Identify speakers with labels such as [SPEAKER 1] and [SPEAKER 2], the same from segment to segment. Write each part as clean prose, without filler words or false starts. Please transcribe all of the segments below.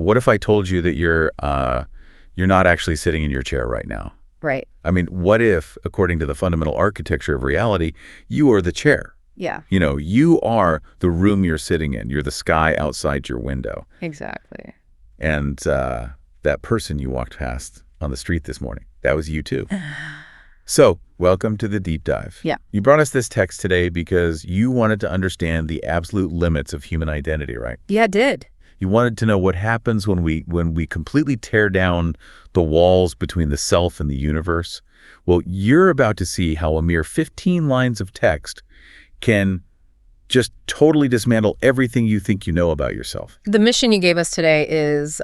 [SPEAKER 1] what if I told you that you're not actually sitting in your chair right now?
[SPEAKER 2] Right.
[SPEAKER 1] I mean, what if, according to the fundamental architecture of reality, you are the chair?
[SPEAKER 2] Yeah.
[SPEAKER 1] You are the room you're sitting in. You're the sky outside your window.
[SPEAKER 2] Exactly.
[SPEAKER 1] And that person you walked past on the street this morning, that was you too. So, welcome to the deep dive.
[SPEAKER 2] Yeah.
[SPEAKER 1] You brought us this text today because you wanted to understand the absolute limits of human identity, right?
[SPEAKER 2] Yeah, it did.
[SPEAKER 1] You wanted to know what happens when we completely tear down the walls between the self and the universe. Well, you're about to see how a mere 15 lines of text can just totally dismantle everything you think you know about yourself.
[SPEAKER 2] The mission you gave us today is,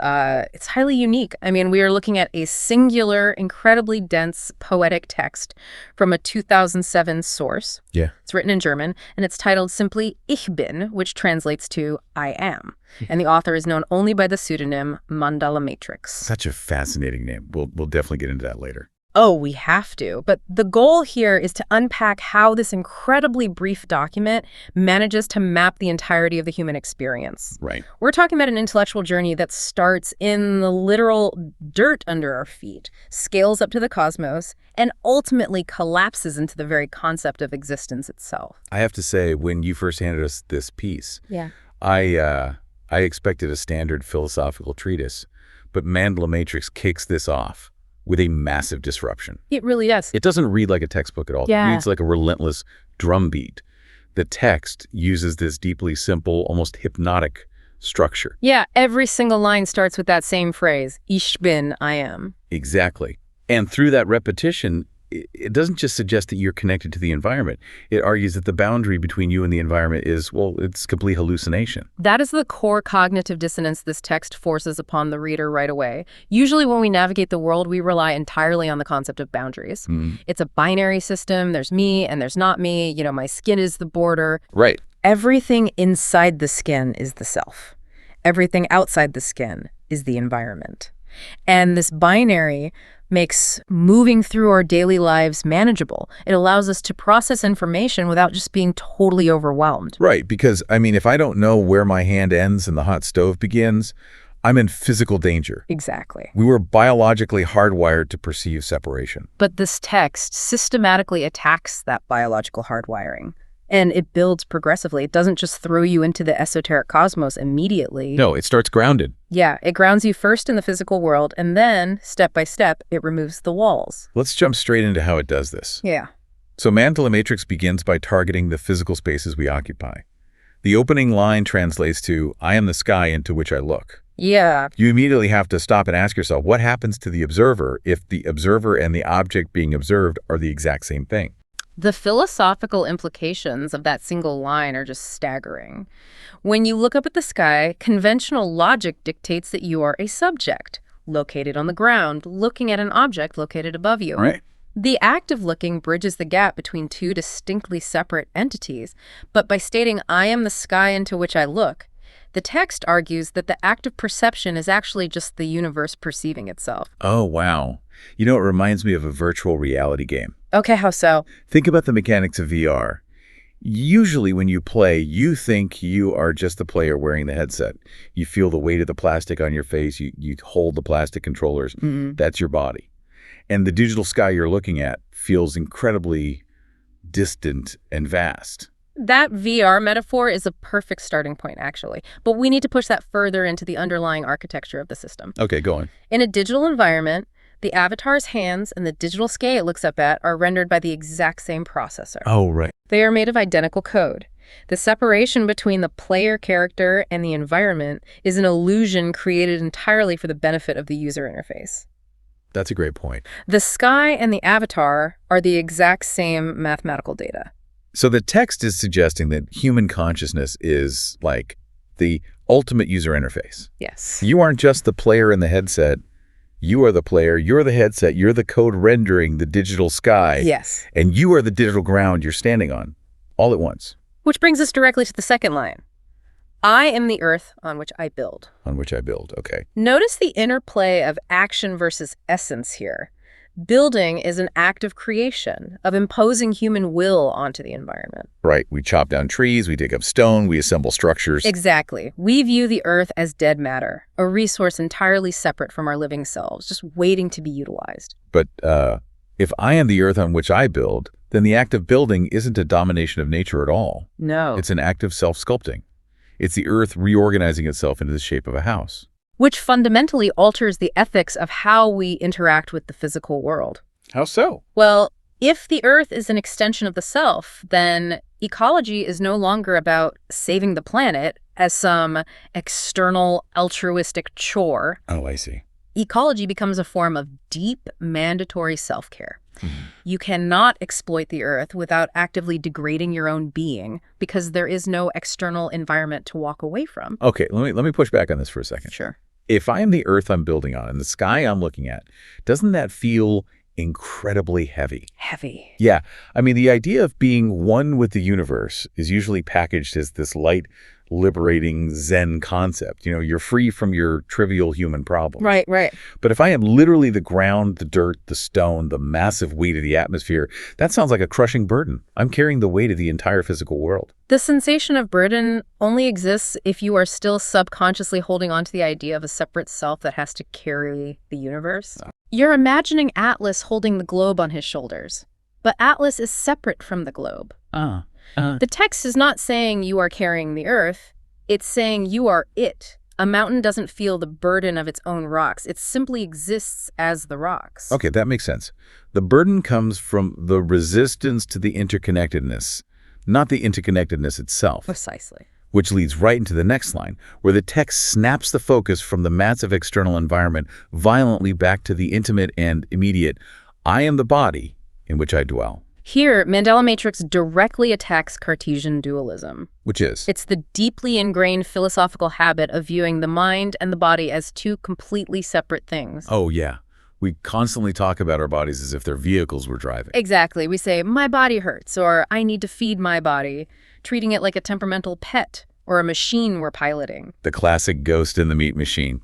[SPEAKER 2] it's highly unique. I mean, we are looking at a singular, incredibly dense poetic text from a 2007 source.
[SPEAKER 1] Yeah.
[SPEAKER 2] It's written in German, and it's titled simply Ich bin, which translates to I am. And the author is known only by the pseudonym Mandala Matrix.
[SPEAKER 1] Such a fascinating name. We'll definitely get into that later.
[SPEAKER 2] Oh, we have to. But the goal here is to unpack how this incredibly brief document manages to map the entirety of the human experience.
[SPEAKER 1] Right.
[SPEAKER 2] We're talking about an intellectual journey that starts in the literal dirt under our feet, scales up to the cosmos, and ultimately collapses into the very concept of existence itself.
[SPEAKER 1] I have to say, when you first handed us this piece,
[SPEAKER 2] Yeah.
[SPEAKER 1] I expected a standard philosophical treatise, but Mandala Matrix kicks this off with a massive disruption.
[SPEAKER 2] It really is.
[SPEAKER 1] It doesn't read like a textbook at all.
[SPEAKER 2] Yeah.
[SPEAKER 1] It reads like a relentless drumbeat. The text uses this deeply simple, almost hypnotic structure.
[SPEAKER 2] Yeah, every single line starts with that same phrase, Ich bin, I am.
[SPEAKER 1] Exactly. And through that repetition, it doesn't just suggest that you're connected to the environment. It argues that the boundary between you and the environment is, well, it's complete hallucination.
[SPEAKER 2] That is the core cognitive dissonance this text forces upon the reader right away. Usually when we navigate the world, we rely entirely on the concept of boundaries. It's a binary system. There's me and there's not me. My skin is the border.
[SPEAKER 1] Right.
[SPEAKER 2] Everything inside the skin is the self. Everything outside the skin is the environment. And this binary makes moving through our daily lives manageable. It allows us to process information without just being totally overwhelmed.
[SPEAKER 1] Right, because, if I don't know where my hand ends and the hot stove begins, I'm in physical danger.
[SPEAKER 2] Exactly.
[SPEAKER 1] We were biologically hardwired to perceive separation.
[SPEAKER 2] But this text systematically attacks that biological hardwiring. And it builds progressively. It doesn't just throw you into the esoteric cosmos immediately.
[SPEAKER 1] No, it starts grounded.
[SPEAKER 2] Yeah, it grounds you first in the physical world, and then, step by step, it removes the walls.
[SPEAKER 1] Let's jump straight into how it does this.
[SPEAKER 2] Yeah.
[SPEAKER 1] So Mandala Matrix begins by targeting the physical spaces we occupy. The opening line translates to, I am the sky into which I look.
[SPEAKER 2] Yeah.
[SPEAKER 1] You immediately have to stop and ask yourself, what happens to the observer if the observer and the object being observed are the exact same thing?
[SPEAKER 2] The philosophical implications of that single line are just staggering. When you look up at the sky, conventional logic dictates that you are a subject, located on the ground, looking at an object located above you.
[SPEAKER 1] Right.
[SPEAKER 2] The act of looking bridges the gap between two distinctly separate entities, but by stating, I am the sky into which I look, the text argues that the act of perception is actually just the universe perceiving itself.
[SPEAKER 1] Oh, wow. It reminds me of a virtual reality game.
[SPEAKER 2] Okay, how so?
[SPEAKER 1] Think about the mechanics of VR. Usually when you play, you think you are just the player wearing the headset. You feel the weight of the plastic on your face. You hold the plastic controllers. That's your body. And the digital sky you're looking at feels incredibly distant and vast.
[SPEAKER 2] That VR metaphor is a perfect starting point, actually. But we need to push that further into the underlying architecture of the system.
[SPEAKER 1] Okay, go on.
[SPEAKER 2] In a digital environment, the avatar's hands and the digital scale it looks up at are rendered by the exact same processor.
[SPEAKER 1] Oh, right.
[SPEAKER 2] They are made of identical code. The separation between the player character and the environment is an illusion created entirely for the benefit of the user interface.
[SPEAKER 1] That's a great point.
[SPEAKER 2] The sky and the avatar are the exact same mathematical data.
[SPEAKER 1] So the text is suggesting that human consciousness is like the ultimate user interface.
[SPEAKER 2] Yes.
[SPEAKER 1] You aren't just the player in the headset. You are the player, you're the headset, you're the code rendering the digital sky.
[SPEAKER 2] Yes.
[SPEAKER 1] And you are the digital ground you're standing on, all at once.
[SPEAKER 2] Which brings us directly to the second line. I am the earth on which I build.
[SPEAKER 1] On which I build, okay.
[SPEAKER 2] Notice the interplay of action versus essence here. Building is an act of creation, of imposing human will onto the environment.
[SPEAKER 1] Right. We chop down trees, we dig up stone, we assemble structures.
[SPEAKER 2] Exactly. We view the earth as dead matter, a resource entirely separate from our living selves, just waiting to be utilized.
[SPEAKER 1] But if I am the earth on which I build, then the act of building isn't a domination of nature at all.
[SPEAKER 2] No.
[SPEAKER 1] It's an act of self-sculpting. It's the earth reorganizing itself into the shape of a house.
[SPEAKER 2] Which fundamentally alters the ethics of how we interact with the physical world.
[SPEAKER 1] How so?
[SPEAKER 2] Well, if the earth is an extension of the self, then ecology is no longer about saving the planet as some external altruistic chore.
[SPEAKER 1] Oh, I see.
[SPEAKER 2] Ecology becomes a form of deep, mandatory self-care. You cannot exploit the earth without actively degrading your own being because there is no external environment to walk away from.
[SPEAKER 1] Okay, let me push back on this for a second.
[SPEAKER 2] Sure.
[SPEAKER 1] If I am the earth I'm building on and the sky I'm looking at, doesn't that feel incredibly heavy?
[SPEAKER 2] Heavy.
[SPEAKER 1] Yeah. I mean, the idea of being one with the universe is usually packaged as this light, liberating Zen concept. You know, you're free from your trivial human problems.
[SPEAKER 2] Right.
[SPEAKER 1] But if I am literally the ground, the dirt, the stone, the massive weight of the atmosphere, that sounds like a crushing burden. I'm carrying the weight of the entire physical world.
[SPEAKER 2] The sensation of burden only exists if you are still subconsciously holding on to the idea of a separate self that has to carry the universe. You're imagining Atlas holding the globe on his shoulders, but Atlas is separate from the globe. The text is not saying you are carrying the earth, it's saying you are it. A mountain doesn't feel the burden of its own rocks. It simply exists as the rocks.
[SPEAKER 1] Okay, that makes sense. The burden comes from the resistance to the interconnectedness, not the interconnectedness itself.
[SPEAKER 2] Precisely.
[SPEAKER 1] Which leads right into the next line, where the text snaps the focus from the massive external environment violently back to the intimate and immediate, I am the body in which I dwell.
[SPEAKER 2] Here, Mandela Matrix directly attacks Cartesian dualism.
[SPEAKER 1] Which is?
[SPEAKER 2] It's the deeply ingrained philosophical habit of viewing the mind and the body as two completely separate things.
[SPEAKER 1] Oh, yeah. We constantly talk about our bodies as if they're vehicles we're driving.
[SPEAKER 2] Exactly. We say, my body hurts, or I need to feed my body, treating it like a temperamental pet or a machine we're piloting.
[SPEAKER 1] The classic ghost in the meat machine.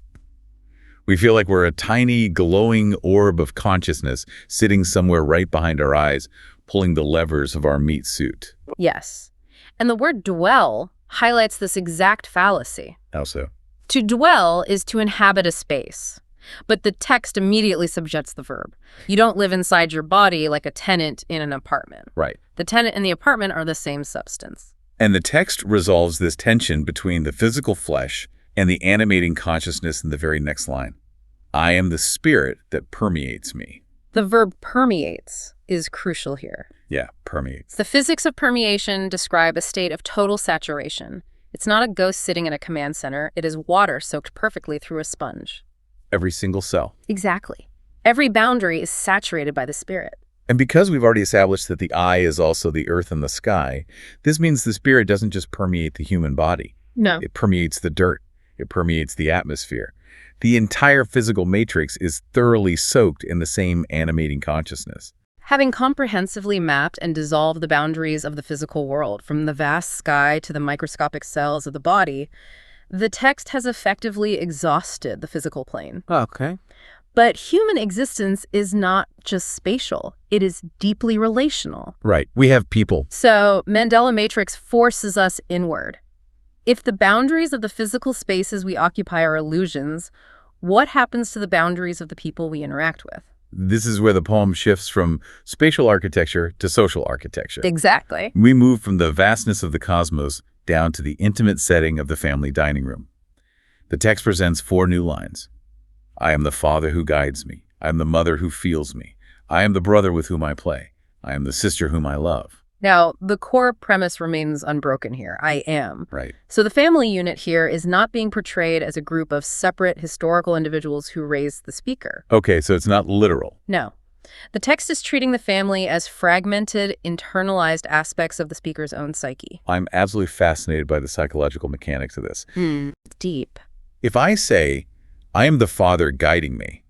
[SPEAKER 1] We feel like we're a tiny, glowing orb of consciousness sitting somewhere right behind our eyes, pulling the levers of our meat suit.
[SPEAKER 2] Yes. And the word dwell highlights this exact fallacy.
[SPEAKER 1] How so?
[SPEAKER 2] To dwell is to inhabit a space. But the text immediately subjects the verb. You don't live inside your body like a tenant in an apartment.
[SPEAKER 1] Right.
[SPEAKER 2] The tenant and the apartment are the same substance.
[SPEAKER 1] And the text resolves this tension between the physical flesh and the animating consciousness in the very next line. I am the spirit that permeates me.
[SPEAKER 2] The verb permeates is crucial here.
[SPEAKER 1] Yeah, permeates.
[SPEAKER 2] The physics of permeation describe a state of total saturation. It's not a ghost sitting in a command center. It is water soaked perfectly through a sponge.
[SPEAKER 1] Every single cell.
[SPEAKER 2] Exactly. Every boundary is saturated by the spirit.
[SPEAKER 1] And because we've already established that the I is also the earth and the sky, this means the spirit doesn't just permeate the human body.
[SPEAKER 2] No.
[SPEAKER 1] It permeates the dirt. It permeates the atmosphere. The entire physical matrix is thoroughly soaked in the same animating consciousness.
[SPEAKER 2] Having comprehensively mapped and dissolved the boundaries of the physical world, from the vast sky to the microscopic cells of the body, the text has effectively exhausted the physical plane.
[SPEAKER 1] Okay.
[SPEAKER 2] But human existence is not just spatial. It is deeply relational.
[SPEAKER 1] Right. We have people.
[SPEAKER 2] So Mandela Matrix forces us inward. If the boundaries of the physical spaces we occupy are illusions, what happens to the boundaries of the people we interact with?
[SPEAKER 1] This is where the poem shifts from spatial architecture to social architecture.
[SPEAKER 2] Exactly.
[SPEAKER 1] We move from the vastness of the cosmos down to the intimate setting of the family dining room. The text presents 4 new lines. I am the father who guides me. I am the mother who feels me. I am the brother with whom I play. I am the sister whom I love.
[SPEAKER 2] Now, the core premise remains unbroken here. I am.
[SPEAKER 1] Right.
[SPEAKER 2] So the family unit here is not being portrayed as a group of separate historical individuals who raised the speaker.
[SPEAKER 1] Okay, so it's not literal.
[SPEAKER 2] No. The text is treating the family as fragmented, internalized aspects of the speaker's own psyche.
[SPEAKER 1] I'm absolutely fascinated by the psychological mechanics of this.
[SPEAKER 2] Deep.
[SPEAKER 1] If I say, I am the father guiding me,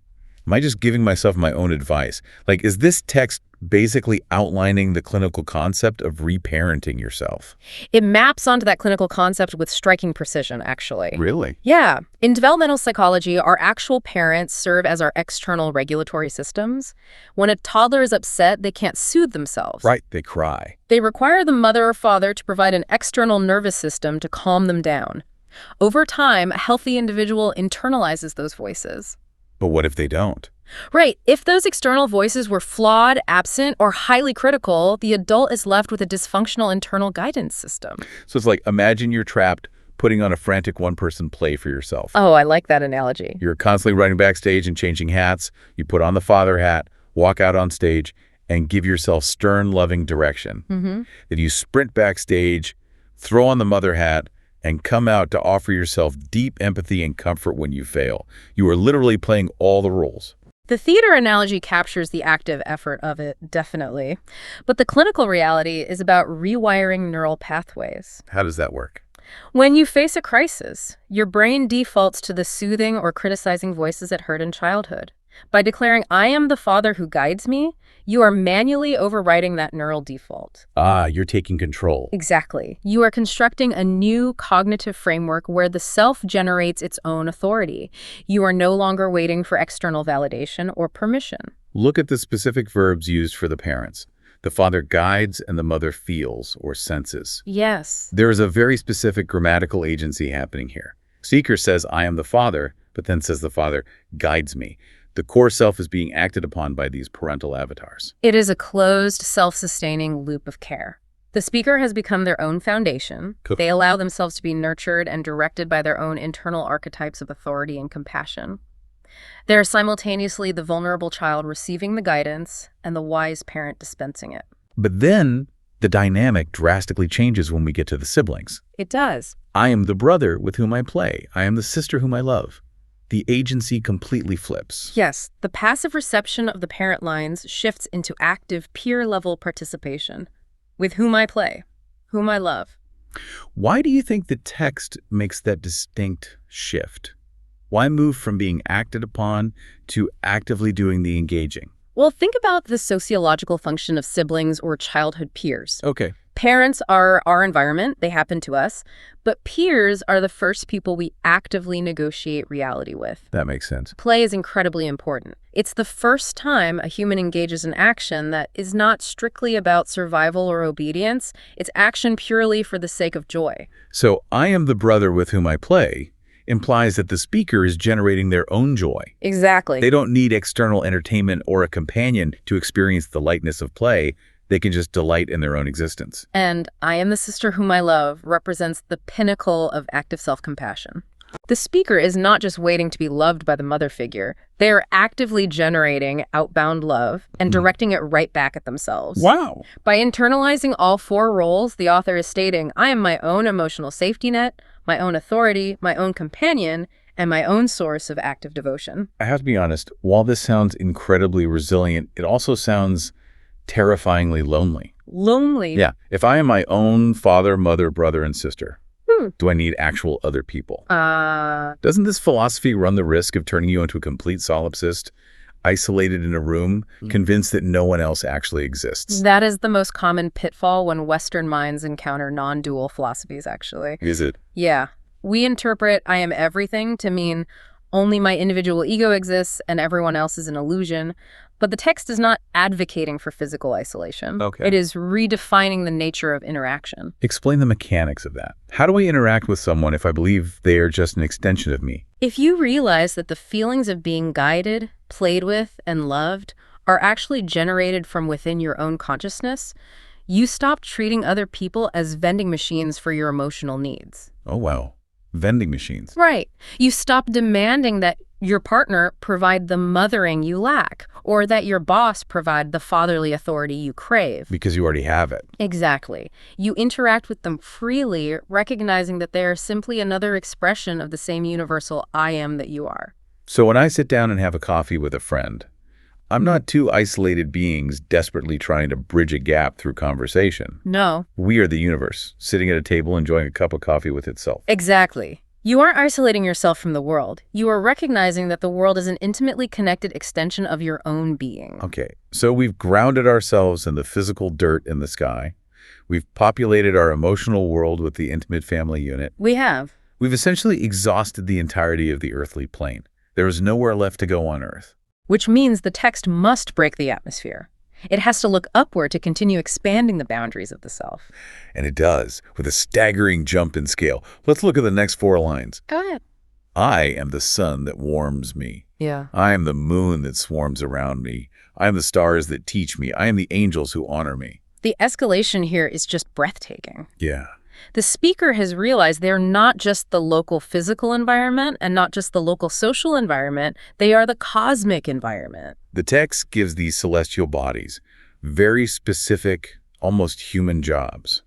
[SPEAKER 1] Am I just giving myself my own advice? Like, is this text basically outlining the clinical concept of reparenting yourself?
[SPEAKER 2] It maps onto that clinical concept with striking precision, actually.
[SPEAKER 1] Really?
[SPEAKER 2] Yeah. In developmental psychology, our actual parents serve as our external regulatory systems. When a toddler is upset, they can't soothe themselves.
[SPEAKER 1] Right, they cry.
[SPEAKER 2] They require the mother or father to provide an external nervous system to calm them down. Over time, a healthy individual internalizes those voices.
[SPEAKER 1] But what if they don't?
[SPEAKER 2] Right. If those external voices were flawed, absent, or highly critical, the adult is left with a dysfunctional internal guidance system.
[SPEAKER 1] So it's like, imagine you're trapped putting on a frantic one-person play for yourself.
[SPEAKER 2] Oh, I like that analogy.
[SPEAKER 1] You're constantly running backstage and changing hats. You put on the father hat, walk out on stage, and give yourself stern, loving direction. Then you sprint backstage, throw on the mother hat, and come out to offer yourself deep empathy and comfort when you fail. You are literally playing all the roles.
[SPEAKER 2] The theater analogy captures the active effort of it, definitely. But the clinical reality is about rewiring neural pathways.
[SPEAKER 1] How does that work?
[SPEAKER 2] When you face a crisis, your brain defaults to the soothing or criticizing voices it heard in childhood. By declaring, "I am the father who guides me," you are manually overriding that neural default.
[SPEAKER 1] Ah, you're taking control.
[SPEAKER 2] Exactly. You are constructing a new cognitive framework where the self generates its own authority. You are no longer waiting for external validation or permission.
[SPEAKER 1] Look at the specific verbs used for the parents. The father guides and the mother feels or senses.
[SPEAKER 2] Yes.
[SPEAKER 1] There is a very specific grammatical agency happening here. Seeker says, "I am the father," but then says the father guides me. The core self is being acted upon by these parental avatars.
[SPEAKER 2] It is a closed, self-sustaining loop of care. The speaker has become their own foundation.
[SPEAKER 1] Cool.
[SPEAKER 2] They allow themselves to be nurtured and directed by their own internal archetypes of authority and compassion. They are simultaneously the vulnerable child receiving the guidance and the wise parent dispensing it.
[SPEAKER 1] But then the dynamic drastically changes when we get to the siblings.
[SPEAKER 2] It does.
[SPEAKER 1] I am the brother with whom I play. I am the sister whom I love. The agency completely flips.
[SPEAKER 2] Yes, the passive reception of the parent lines shifts into active peer-level participation. With whom I play, whom I love.
[SPEAKER 1] Why do you think the text makes that distinct shift? Why move from being acted upon to actively doing the engaging?
[SPEAKER 2] Well, think about the sociological function of siblings or childhood peers.
[SPEAKER 1] Okay.
[SPEAKER 2] Parents are our environment, they happen to us, but peers are the first people we actively negotiate reality with.
[SPEAKER 1] That makes sense.
[SPEAKER 2] Play is incredibly important. It's the first time a human engages in action that is not strictly about survival or obedience. It's action purely for the sake of joy.
[SPEAKER 1] So, I am the brother with whom I play implies that the speaker is generating their own joy.
[SPEAKER 2] Exactly.
[SPEAKER 1] They don't need external entertainment or a companion to experience the lightness of play. They can just delight in their own existence.
[SPEAKER 2] And I am the sister whom I love represents the pinnacle of active self-compassion. The speaker is not just waiting to be loved by the mother figure. They are actively generating outbound love and directing it right back at themselves.
[SPEAKER 1] Wow.
[SPEAKER 2] By internalizing all four roles, the author is stating, I am my own emotional safety net, my own authority, my own companion, and my own source of active devotion.
[SPEAKER 1] I have to be honest, while this sounds incredibly resilient, it also sounds terrifyingly lonely.
[SPEAKER 2] Lonely?
[SPEAKER 1] Yeah. If I am my own father, mother, brother, and sister, do I need actual other people? Doesn't this philosophy run the risk of turning you into a complete solipsist, isolated in a room, convinced that no one else actually exists?
[SPEAKER 2] That is the most common pitfall when Western minds encounter non-dual philosophies, actually.
[SPEAKER 1] Is it?
[SPEAKER 2] Yeah. We interpret I am everything to mean only my individual ego exists and everyone else is an illusion. But the text is not advocating for physical isolation.
[SPEAKER 1] Okay.
[SPEAKER 2] It is redefining the nature of interaction.
[SPEAKER 1] Explain the mechanics of that. How do I interact with someone if I believe they are just an extension of me?
[SPEAKER 2] If you realize that the feelings of being guided, played with, and loved are actually generated from within your own consciousness, you stop treating other people as vending machines for your emotional needs.
[SPEAKER 1] Oh, wow. Vending machines.
[SPEAKER 2] Right. You stop demanding that your partner provide the mothering you lack, or that your boss provide the fatherly authority you crave.
[SPEAKER 1] Because you already have it.
[SPEAKER 2] Exactly. You interact with them freely, recognizing that they are simply another expression of the same universal I am that you are.
[SPEAKER 1] So when I sit down and have a coffee with a friend, I'm not two isolated beings desperately trying to bridge a gap through conversation.
[SPEAKER 2] No.
[SPEAKER 1] We are the universe, sitting at a table enjoying a cup of coffee with itself.
[SPEAKER 2] Exactly. You aren't isolating yourself from the world. You are recognizing that the world is an intimately connected extension of your own being.
[SPEAKER 1] Okay, so we've grounded ourselves in the physical dirt in the sky. We've populated our emotional world with the intimate family unit.
[SPEAKER 2] We have.
[SPEAKER 1] We've essentially exhausted the entirety of the earthly plane. There is nowhere left to go on Earth.
[SPEAKER 2] Which means the text must break the atmosphere. It has to look upward to continue expanding the boundaries of the self.
[SPEAKER 1] And it does, with a staggering jump in scale. Let's look at the next 4 lines.
[SPEAKER 2] Go ahead.
[SPEAKER 1] I am the sun that warms me.
[SPEAKER 2] Yeah.
[SPEAKER 1] I am the moon that swarms around me. I am the stars that teach me. I am the angels who honor me.
[SPEAKER 2] The escalation here is just breathtaking.
[SPEAKER 1] Yeah.
[SPEAKER 2] The speaker has realized they're not just the local physical environment and not just the local social environment, they are the cosmic environment.
[SPEAKER 1] The text gives these celestial bodies very specific, almost human jobs.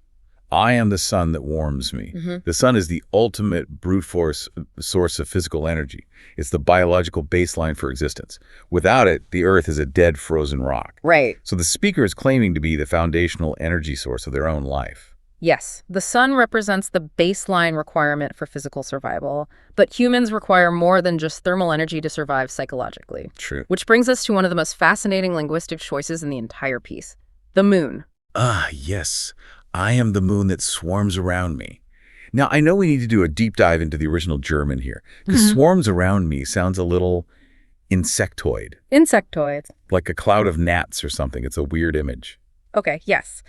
[SPEAKER 1] I am the sun that warms me. The sun is the ultimate brute force source of physical energy. It's the biological baseline for existence. Without it, the earth is a dead, frozen rock.
[SPEAKER 2] Right.
[SPEAKER 1] So the speaker is claiming to be the foundational energy source of their own life.
[SPEAKER 2] Yes, the sun represents the baseline requirement for physical survival, but humans require more than just thermal energy to survive psychologically.
[SPEAKER 1] True.
[SPEAKER 2] Which brings us to one of the most fascinating linguistic choices in the entire piece. The moon.
[SPEAKER 1] Ah, yes. I am the moon that swarms around me. Now, I know we need to do a deep dive into the original German here, because swarms around me sounds a little insectoid,
[SPEAKER 2] Insectoids.
[SPEAKER 1] like a cloud of gnats or something. It's a weird image.
[SPEAKER 2] Okay, yes.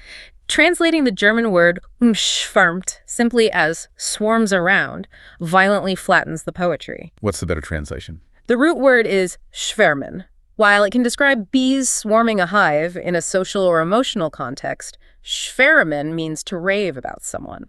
[SPEAKER 2] Translating the German word umschwärmt simply as swarms around violently flattens the poetry.
[SPEAKER 1] What's the better translation?
[SPEAKER 2] The root word is schwärmen. While it can describe bees swarming a hive in a social or emotional context, schwärmen means to rave about someone,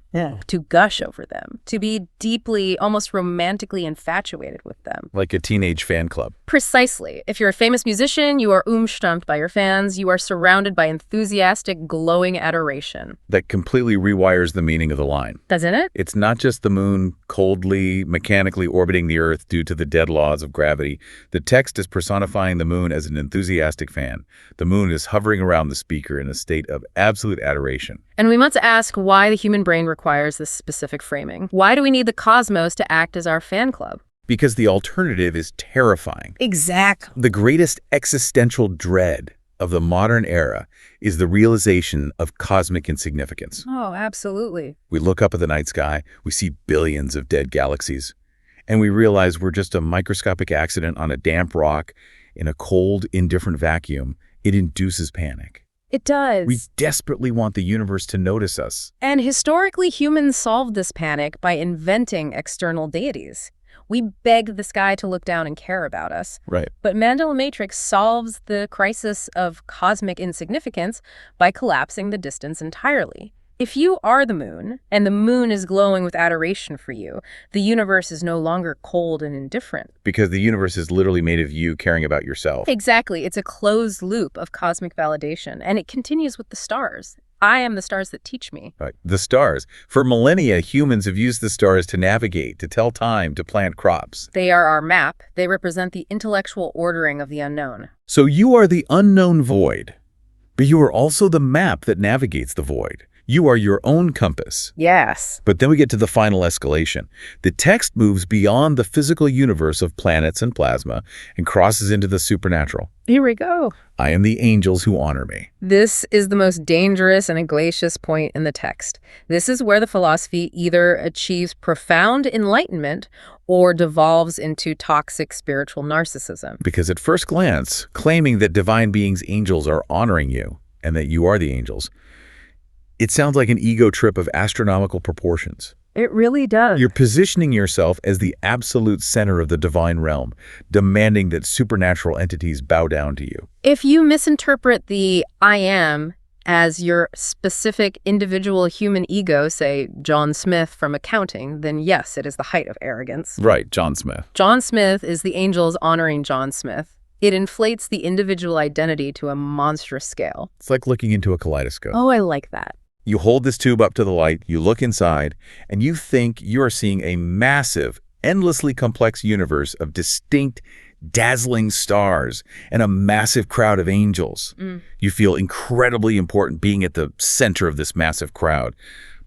[SPEAKER 2] to gush over them, to be deeply, almost romantically infatuated with them.
[SPEAKER 1] Like a teenage fan club.
[SPEAKER 2] Precisely. If you're a famous musician, you are umstimmt by your fans. You are surrounded by enthusiastic, glowing adoration.
[SPEAKER 1] That completely rewires the meaning of the line.
[SPEAKER 2] Doesn't it?
[SPEAKER 1] It's not just the moon coldly, mechanically orbiting the Earth due to the dead laws of gravity. The text is personifying the moon as an enthusiastic fan. The moon is hovering around the speaker in a state of absolute adoration.
[SPEAKER 2] And we must ask why the human brain requires this specific framing. Why do we need the cosmos to act as our fan club?
[SPEAKER 1] Because the alternative is terrifying.
[SPEAKER 2] Exactly.
[SPEAKER 1] The greatest existential dread of the modern era is the realization of cosmic insignificance.
[SPEAKER 2] Oh, absolutely.
[SPEAKER 1] We look up at the night sky, we see billions of dead galaxies, and we realize we're just a microscopic accident on a damp rock in a cold, indifferent vacuum. It induces panic.
[SPEAKER 2] It does.
[SPEAKER 1] We desperately want the universe to notice us.
[SPEAKER 2] And historically, humans solved this panic by inventing external deities. We beg the sky to look down and care about us.
[SPEAKER 1] Right.
[SPEAKER 2] But Mandela Matrix solves the crisis of cosmic insignificance by collapsing the distance entirely. If you are the moon, and the moon is glowing with adoration for you, the universe is no longer cold and indifferent.
[SPEAKER 1] Because the universe is literally made of you caring about yourself.
[SPEAKER 2] Exactly. It's a closed loop of cosmic validation, and it continues with the stars. I am the stars that teach me.
[SPEAKER 1] Right. The stars. For millennia, humans have used the stars to navigate, to tell time, to plant crops.
[SPEAKER 2] They are our map. They represent the intellectual ordering of the unknown.
[SPEAKER 1] So you are the unknown void, but you are also the map that navigates the void. You are your own compass.
[SPEAKER 2] Yes.
[SPEAKER 1] But then we get to the final escalation. The text moves beyond the physical universe of planets and plasma and crosses into the supernatural.
[SPEAKER 2] Here we go.
[SPEAKER 1] I am the angels who honor me.
[SPEAKER 2] This is the most dangerous and egregious point in the text. This is where the philosophy either achieves profound enlightenment or devolves into toxic spiritual narcissism.
[SPEAKER 1] Because at first glance, claiming that divine beings, angels, are honoring you and that you are the angels, it sounds like an ego trip of astronomical proportions.
[SPEAKER 2] It really does.
[SPEAKER 1] You're positioning yourself as the absolute center of the divine realm, demanding that supernatural entities bow down to you.
[SPEAKER 2] If you misinterpret the I am as your specific individual human ego, say John Smith from accounting, then yes, it is the height of arrogance.
[SPEAKER 1] Right, John Smith.
[SPEAKER 2] John Smith is the angels honoring John Smith. It inflates the individual identity to a monstrous scale.
[SPEAKER 1] It's like looking into a kaleidoscope.
[SPEAKER 2] Oh, I like that.
[SPEAKER 1] You hold this tube up to the light, you look inside, and you think you are seeing a massive, endlessly complex universe of distinct, dazzling stars and a massive crowd of angels. You feel incredibly important being at the center of this massive crowd.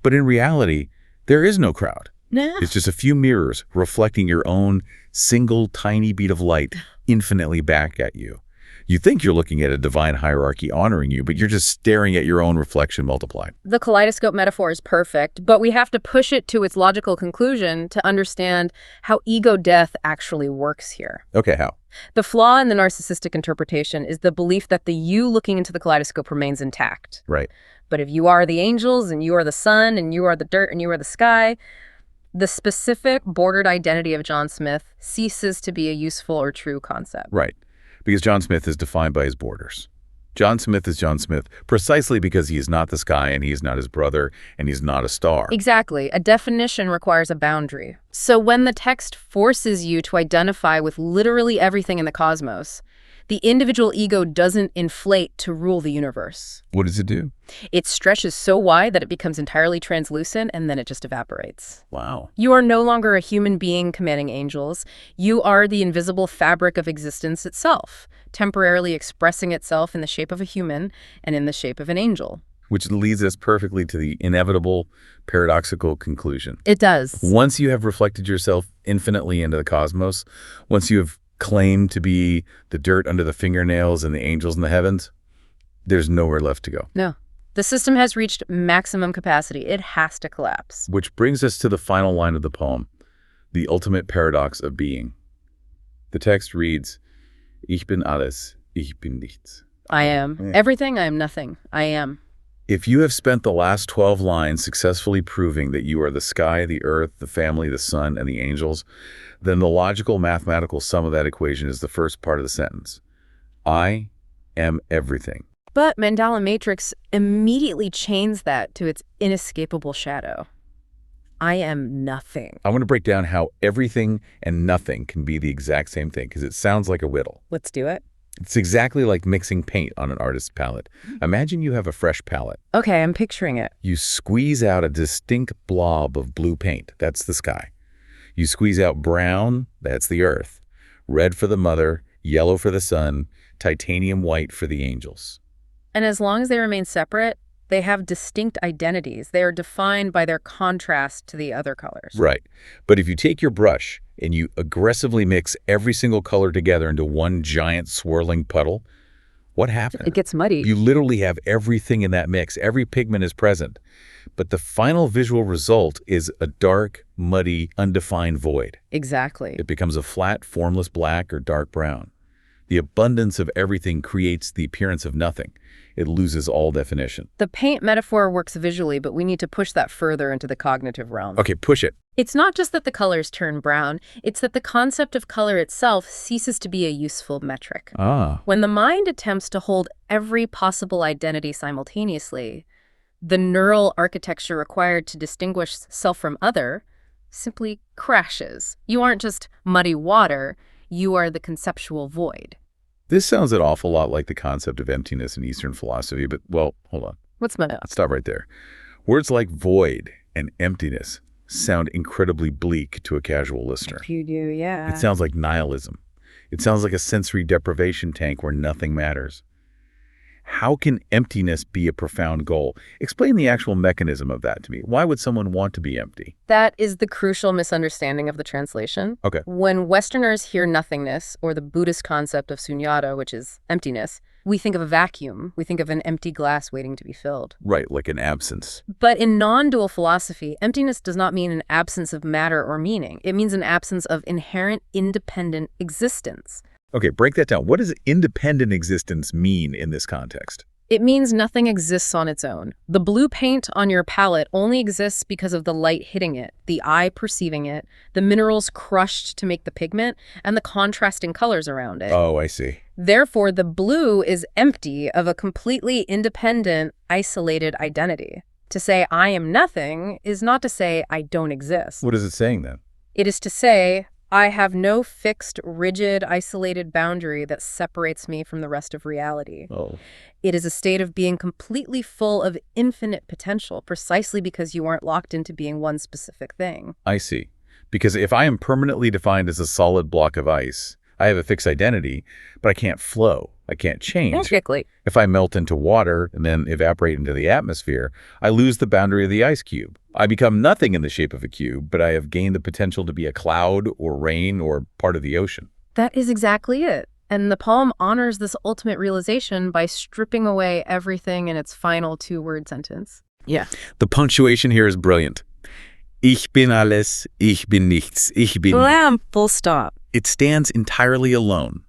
[SPEAKER 1] But in reality, there is no crowd.
[SPEAKER 2] Nah.
[SPEAKER 1] It's just a few mirrors reflecting your own single tiny beat of light infinitely back at you. You think you're looking at a divine hierarchy honoring you, but you're just staring at your own reflection multiplied.
[SPEAKER 2] The kaleidoscope metaphor is perfect, but we have to push it to its logical conclusion to understand how ego death actually works here.
[SPEAKER 1] Okay, how?
[SPEAKER 2] The flaw in the narcissistic interpretation is the belief that the you looking into the kaleidoscope remains intact.
[SPEAKER 1] Right.
[SPEAKER 2] But if you are the angels and you are the sun and you are the dirt and you are the sky, the specific bordered identity of John Smith ceases to be a useful or true concept.
[SPEAKER 1] Right. Because John Smith is defined by his borders. John Smith is John Smith precisely because he is not the sky and he is not his brother and he's not a star.
[SPEAKER 2] Exactly. A definition requires a boundary. So when the text forces you to identify with literally everything in the cosmos, the individual ego doesn't inflate to rule the universe.
[SPEAKER 1] What does it do?
[SPEAKER 2] It stretches so wide that it becomes entirely translucent and then it just evaporates.
[SPEAKER 1] Wow.
[SPEAKER 2] You are no longer a human being commanding angels. You are the invisible fabric of existence itself, temporarily expressing itself in the shape of a human and in the shape of an angel.
[SPEAKER 1] Which leads us perfectly to the inevitable paradoxical conclusion.
[SPEAKER 2] It does.
[SPEAKER 1] Once you have reflected yourself infinitely into the cosmos, once you have claimed to be the dirt under the fingernails and the angels in the heavens, there's nowhere left to go.
[SPEAKER 2] No. The system has reached maximum capacity. It has to collapse.
[SPEAKER 1] Which brings us to the final line of the poem, the ultimate paradox of being. The text reads, Ich bin alles, ich bin nichts.
[SPEAKER 2] I am. Everything, I am nothing. I am.
[SPEAKER 1] If you have spent the last 12 lines successfully proving that you are the sky, the earth, the family, the sun, and the angels, then the logical mathematical sum of that equation is the first part of the sentence. I am everything.
[SPEAKER 2] But Mandala Matrix immediately chains that to its inescapable shadow. I am nothing.
[SPEAKER 1] I want to break down how everything and nothing can be the exact same thing, because it sounds like a riddle.
[SPEAKER 2] Let's do it.
[SPEAKER 1] It's exactly like mixing paint on an artist's palette. Imagine you have a fresh palette.
[SPEAKER 2] Okay, I'm picturing it.
[SPEAKER 1] You squeeze out a distinct blob of blue paint. That's the sky. You squeeze out brown. That's the earth. Red for the mother, yellow for the sun, titanium white for the angels.
[SPEAKER 2] And as long as they remain separate, they have distinct identities. They are defined by their contrast to the other colors.
[SPEAKER 1] Right. But if you take your brush and you aggressively mix every single color together into one giant swirling puddle, what happens?
[SPEAKER 2] It gets muddy.
[SPEAKER 1] You literally have everything in that mix. Every pigment is present. But the final visual result is a dark, muddy, undefined void.
[SPEAKER 2] Exactly.
[SPEAKER 1] It becomes a flat, formless black or dark brown. The abundance of everything creates the appearance of nothing. It loses all definition.
[SPEAKER 2] The paint metaphor works visually, but we need to push that further into the cognitive realm.
[SPEAKER 1] Okay, push it.
[SPEAKER 2] It's not just that the colors turn brown, it's that the concept of color itself ceases to be a useful metric. When the mind attempts to hold every possible identity simultaneously, the neural architecture required to distinguish self from other simply crashes. You aren't just muddy water, you are the conceptual void.
[SPEAKER 1] This sounds an awful lot like the concept of emptiness in Eastern philosophy, but, well, hold on.
[SPEAKER 2] What's my
[SPEAKER 1] Let's stop right there. Words like void and emptiness sound incredibly bleak to a casual listener.
[SPEAKER 2] You do, yeah.
[SPEAKER 1] It sounds like nihilism. It sounds like a sensory deprivation tank where nothing matters. How can emptiness be a profound goal? Explain the actual mechanism of that to me. Why would someone want to be empty?
[SPEAKER 2] That is the crucial misunderstanding of the translation.
[SPEAKER 1] Okay.
[SPEAKER 2] When Westerners hear nothingness, or the Buddhist concept of sunyata, which is emptiness, we think of a vacuum. We think of an empty glass waiting to be filled.
[SPEAKER 1] Right, like an absence.
[SPEAKER 2] But in non-dual philosophy, emptiness does not mean an absence of matter or meaning. It means an absence of inherent independent existence.
[SPEAKER 1] Okay, break that down. What does independent existence mean in this context?
[SPEAKER 2] It means nothing exists on its own. The blue paint on your palette only exists because of the light hitting it, the eye perceiving it, the minerals crushed to make the pigment, and the contrasting colors around it.
[SPEAKER 1] Oh, I see.
[SPEAKER 2] Therefore, the blue is empty of a completely independent, isolated identity. To say I am nothing is not to say I don't exist.
[SPEAKER 1] What is it saying then?
[SPEAKER 2] It is to say I have no fixed, rigid, isolated boundary that separates me from the rest of reality.
[SPEAKER 1] Oh.
[SPEAKER 2] It is a state of being completely full of infinite potential, precisely because you aren't locked into being one specific thing.
[SPEAKER 1] I see. Because if I am permanently defined as a solid block of ice, I have a fixed identity, but I can't flow. I can't change.
[SPEAKER 2] Exactly.
[SPEAKER 1] If I melt into water and then evaporate into the atmosphere, I lose the boundary of the ice cube. I become nothing in the shape of a cube, but I have gained the potential to be a cloud or rain or part of the ocean.
[SPEAKER 2] That is exactly it. And the poem honors this ultimate realization by stripping away everything in its final two-word sentence. Yeah.
[SPEAKER 1] The punctuation here is brilliant. Ich bin alles, ich bin nichts, ich bin...
[SPEAKER 2] Blam, full stop.
[SPEAKER 1] It stands entirely alone.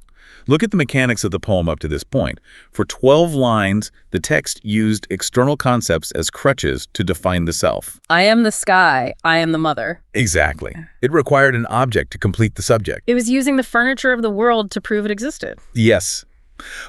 [SPEAKER 1] Look at the mechanics of the poem up to this point. For 12 lines, the text used external concepts as crutches to define the self.
[SPEAKER 2] I am the sky. I am the mother.
[SPEAKER 1] Exactly. It required an object to complete the subject.
[SPEAKER 2] It was using the furniture of the world to prove it existed.
[SPEAKER 1] Yes.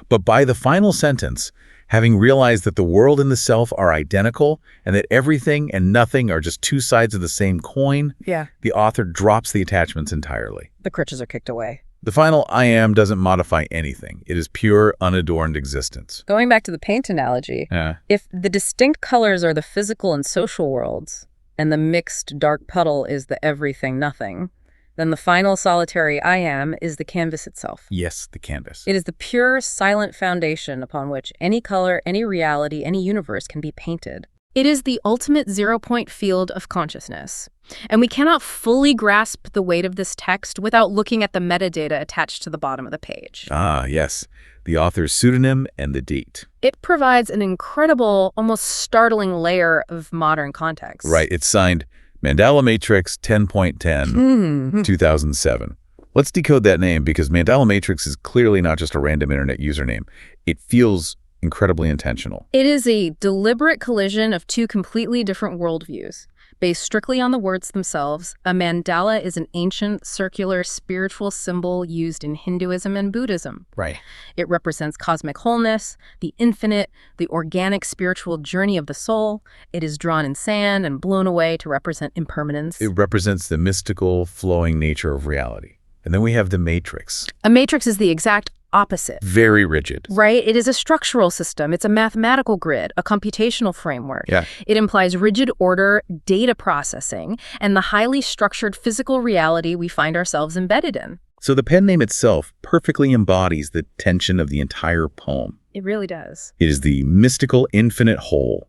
[SPEAKER 1] But by the final sentence, having realized that the world and the self are identical and that everything and nothing are just two sides of the same coin, the author drops the attachments entirely.
[SPEAKER 2] The crutches are kicked away.
[SPEAKER 1] The final I am doesn't modify anything. It is pure, unadorned existence.
[SPEAKER 2] Going back to the paint analogy, if the distinct colors are the physical and social worlds, and the mixed dark puddle is the everything nothing, then the final solitary I am is the canvas itself.
[SPEAKER 1] Yes, the canvas.
[SPEAKER 2] It is the pure, silent foundation upon which any color, any reality, any universe can be painted. It is the ultimate zero-point field of consciousness. And we cannot fully grasp the weight of this text without looking at the metadata attached to the bottom of the page.
[SPEAKER 1] Ah, yes. The author's pseudonym and the date.
[SPEAKER 2] It provides an incredible, almost startling layer of modern context.
[SPEAKER 1] Right. It's signed Mandala Matrix 10.10, 2007. Let's decode that name because Mandala Matrix is clearly not just a random internet username. It feels incredibly intentional.
[SPEAKER 2] It is a deliberate collision of two completely different worldviews. Based strictly on the words themselves, a mandala is an ancient, circular, spiritual symbol used in Hinduism and Buddhism.
[SPEAKER 1] Right.
[SPEAKER 2] It represents cosmic wholeness, the infinite, the organic spiritual journey of the soul. It is drawn in sand and blown away to represent impermanence.
[SPEAKER 1] It represents the mystical, flowing nature of reality. And then we have the matrix.
[SPEAKER 2] A matrix is the exact opposite.
[SPEAKER 1] Very rigid.
[SPEAKER 2] Right? It is a structural system. It's a mathematical grid, a computational framework.
[SPEAKER 1] Yeah.
[SPEAKER 2] It implies rigid order, data processing, and the highly structured physical reality we find ourselves embedded in.
[SPEAKER 1] So the pen name itself perfectly embodies the tension of the entire poem.
[SPEAKER 2] It really does.
[SPEAKER 1] It is the mystical infinite whole.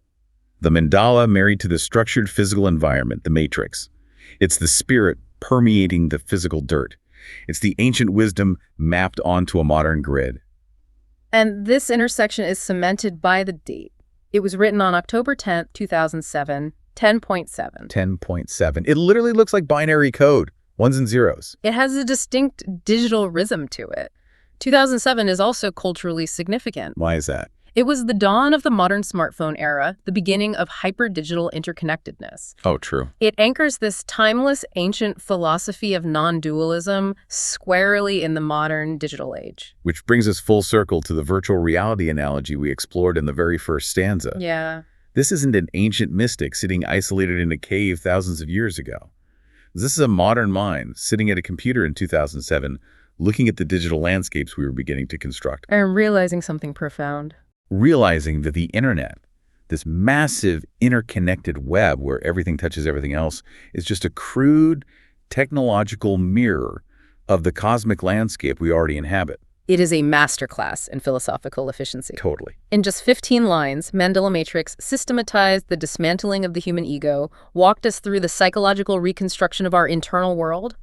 [SPEAKER 1] The mandala married to the structured physical environment, the matrix. It's the spirit permeating the physical dirt. It's the ancient wisdom mapped onto a modern grid.
[SPEAKER 2] And this intersection is cemented by the date. It was written on October 10th, 2007, 10.7.
[SPEAKER 1] 10.7. It literally looks like binary code, ones and zeros.
[SPEAKER 2] It has a distinct digital rhythm to it. 2007 is also culturally significant.
[SPEAKER 1] Why is that?
[SPEAKER 2] It was the dawn of the modern smartphone era, the beginning of hyper-digital interconnectedness.
[SPEAKER 1] Oh, true.
[SPEAKER 2] It anchors this timeless, ancient philosophy of non-dualism squarely in the modern digital age.
[SPEAKER 1] Which brings us full circle to the virtual reality analogy we explored in the very first stanza.
[SPEAKER 2] Yeah.
[SPEAKER 1] This isn't an ancient mystic sitting isolated in a cave thousands of years ago. This is a modern mind sitting at a computer in 2007, looking at the digital landscapes we were beginning to construct.
[SPEAKER 2] And realizing something profound.
[SPEAKER 1] Realizing that the internet, this massive interconnected web where everything touches everything else, is just a crude technological mirror of the cosmic landscape we already inhabit.
[SPEAKER 2] It is a masterclass in philosophical efficiency.
[SPEAKER 1] Totally.
[SPEAKER 2] In just 15 lines, Mandala Matrix systematized the dismantling of the human ego, walked us through the psychological reconstruction of our internal world,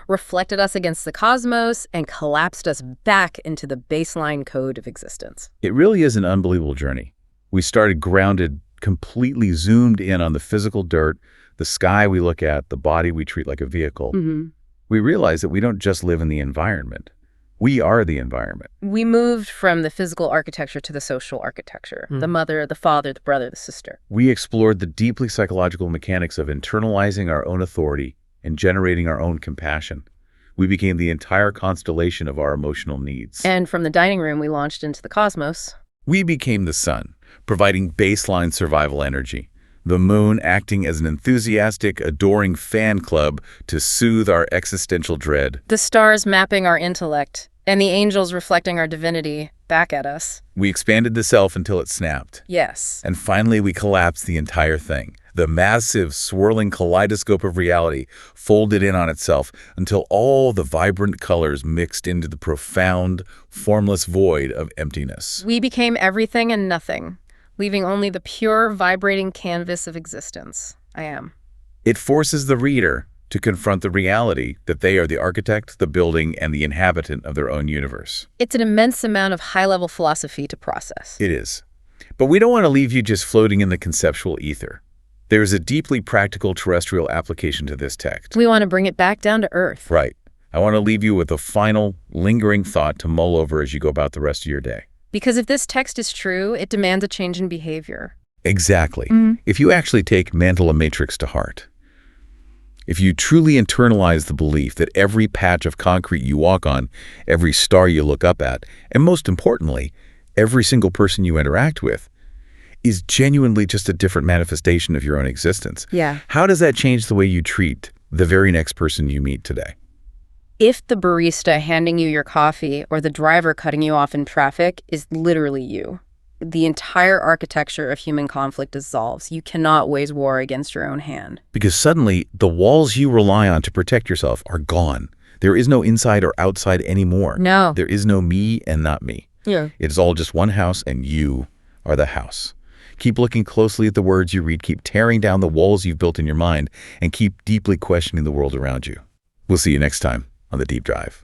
[SPEAKER 2] reflected us against the cosmos, and collapsed us back into the baseline code of existence.
[SPEAKER 1] It really is an unbelievable journey. We started grounded, completely zoomed in on the physical dirt, the sky we look at, the body we treat like a vehicle. We realized that we don't just live in the environment. We are the environment.
[SPEAKER 2] We moved from the physical architecture to the social architecture, the mother, the father, the brother, the sister.
[SPEAKER 1] We explored the deeply psychological mechanics of internalizing our own authority and generating our own compassion. We became the entire constellation of our emotional needs.
[SPEAKER 2] And from the dining room, we launched into the cosmos.
[SPEAKER 1] We became the sun, providing baseline survival energy. The moon acting as an enthusiastic, adoring fan club to soothe our existential dread.
[SPEAKER 2] The stars mapping our intellect, and the angels reflecting our divinity back at us.
[SPEAKER 1] We expanded the self until it snapped.
[SPEAKER 2] Yes.
[SPEAKER 1] And finally, we collapsed the entire thing. The massive, swirling kaleidoscope of reality folded in on itself until all the vibrant colors mixed into the profound, formless void of emptiness.
[SPEAKER 2] We became everything and nothing, leaving only the pure, vibrating canvas of existence. I am.
[SPEAKER 1] It forces the reader to confront the reality that they are the architect, the building, and the inhabitant of their own universe.
[SPEAKER 2] It's an immense amount of high-level philosophy to process.
[SPEAKER 1] It is. But we don't want to leave you just floating in the conceptual ether. There is a deeply practical terrestrial application to this text.
[SPEAKER 2] We want to bring it back down to earth.
[SPEAKER 1] Right. I want to leave you with a final, lingering thought to mull over as you go about the rest of your day.
[SPEAKER 2] Because if this text is true, it demands a change in behavior.
[SPEAKER 1] Exactly. If you actually take Mandala Matrix to heart, if you truly internalize the belief that every patch of concrete you walk on, every star you look up at, and most importantly, every single person you interact with, is genuinely just a different manifestation of your own existence.
[SPEAKER 2] Yeah.
[SPEAKER 1] How does that change the way you treat the very next person you meet today?
[SPEAKER 2] If the barista handing you your coffee or the driver cutting you off in traffic is literally you, the entire architecture of human conflict dissolves. You cannot wage war against your own hand.
[SPEAKER 1] Because suddenly, the walls you rely on to protect yourself are gone. There is no inside or outside anymore.
[SPEAKER 2] No.
[SPEAKER 1] There is no me and not me.
[SPEAKER 2] Yeah.
[SPEAKER 1] It is all just one house, and you are the house. Keep looking closely at the words you read, keep tearing down the walls you've built in your mind, and keep deeply questioning the world around you. We'll see you next time on The Deep Drive.